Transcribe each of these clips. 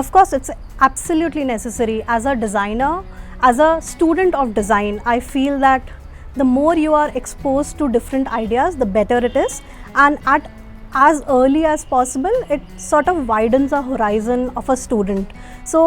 Of course, it's absolutely necessary. As a designer, as a student of design, I feel that the more you are exposed to different ideas, the better it is, and at as early as possible, it sort of widens the horizon of a student. So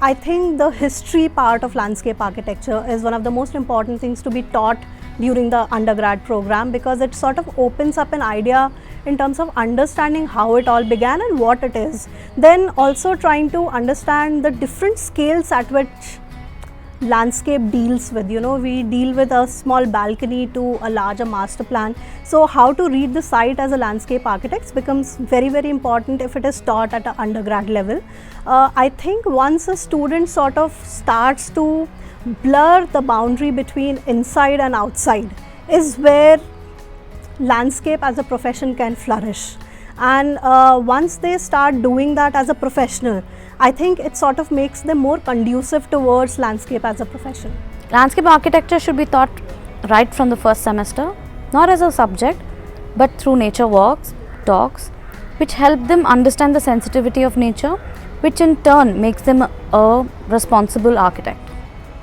I think the history part of landscape architecture is one of the most important things to be taught during the undergrad program, because it sort of opens up an idea in terms of understanding how it all began and what it is. Then also trying to understand the different scales at which landscape deals with. We deal with a small balcony to a larger master plan. So how to read the site as a landscape architect becomes very, very important if it is taught at an undergrad level. I think once a student sort of starts to blur the boundary between inside and outside is where landscape as a profession can flourish. And once they start doing that as a professional, I think it sort of makes them more conducive towards landscape as a profession. Landscape architecture should be taught right from the first semester, not as a subject, but through nature walks, talks, which help them understand the sensitivity of nature, which in turn makes them a responsible architect.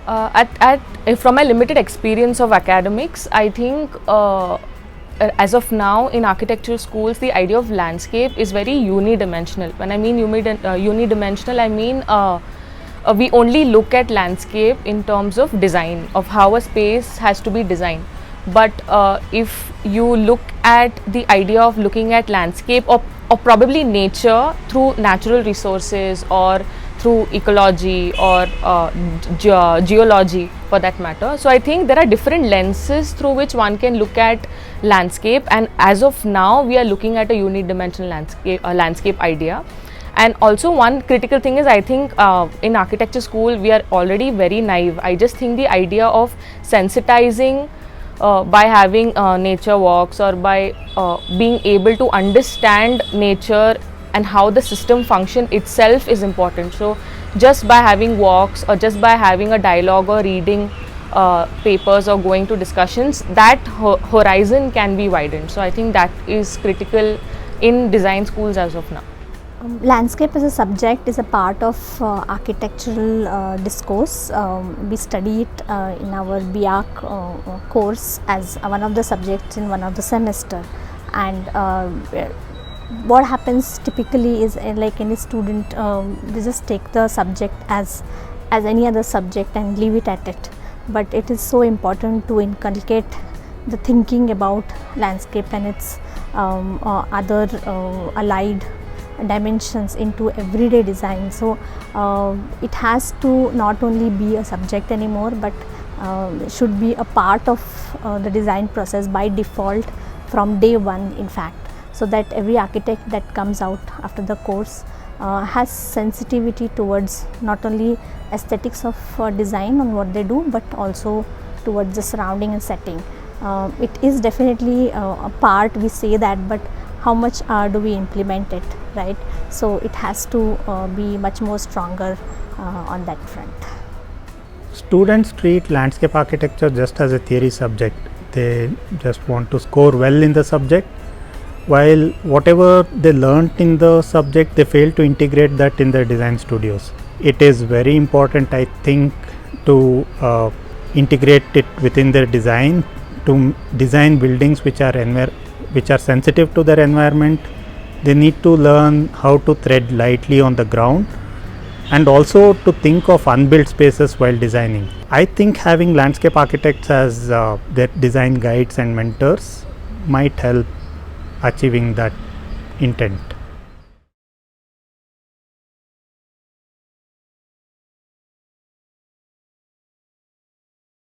From my limited experience of academics, I think as of now in architecture schools, the idea of landscape is very unidimensional. When I mean unidimensional, I mean we only look at landscape in terms of design, of how a space has to be designed. But if you look at the idea of looking at landscape or probably nature through natural resources or through ecology or geology for that matter. So I think there are different lenses through which one can look at landscape, and as of now we are looking at a unidimensional landscape idea. And also one critical thing is, I think in architecture school we are already very naive. I just think the idea of sensitizing by having nature walks or by being able to understand nature and how the system function itself is important. So just by having walks or just by having a dialogue or reading papers or going to discussions, that horizon can be widened. So I think that is critical in design schools as of now. Landscape as a subject is a part of architectural discourse. We study it in our BARC course as one of the subjects in one of the semester. And what happens typically is, like any student, they just take the subject as any other subject and leave it at it. But it is so important to inculcate the thinking about landscape and its other allied dimensions into everyday design. So it has to not only be a subject anymore, but should be a part of the design process by default from day one, in fact, so that every architect that comes out after the course has sensitivity towards not only aesthetics of design on what they do, but also towards the surrounding and setting. It is definitely a part, we say that, but how much do we implement it, right? So it has to be much more stronger on that front. Students treat landscape architecture just as a theory subject. They just want to score well in the subject, while whatever they learnt in the subject, they fail to integrate that in their design studios. It is very important, I think, to integrate it within their design, to design buildings which are sensitive to their environment. They need to learn how to tread lightly on the ground and also to think of unbuilt spaces while designing. I think having landscape architects as their design guides and mentors might help achieving that intent.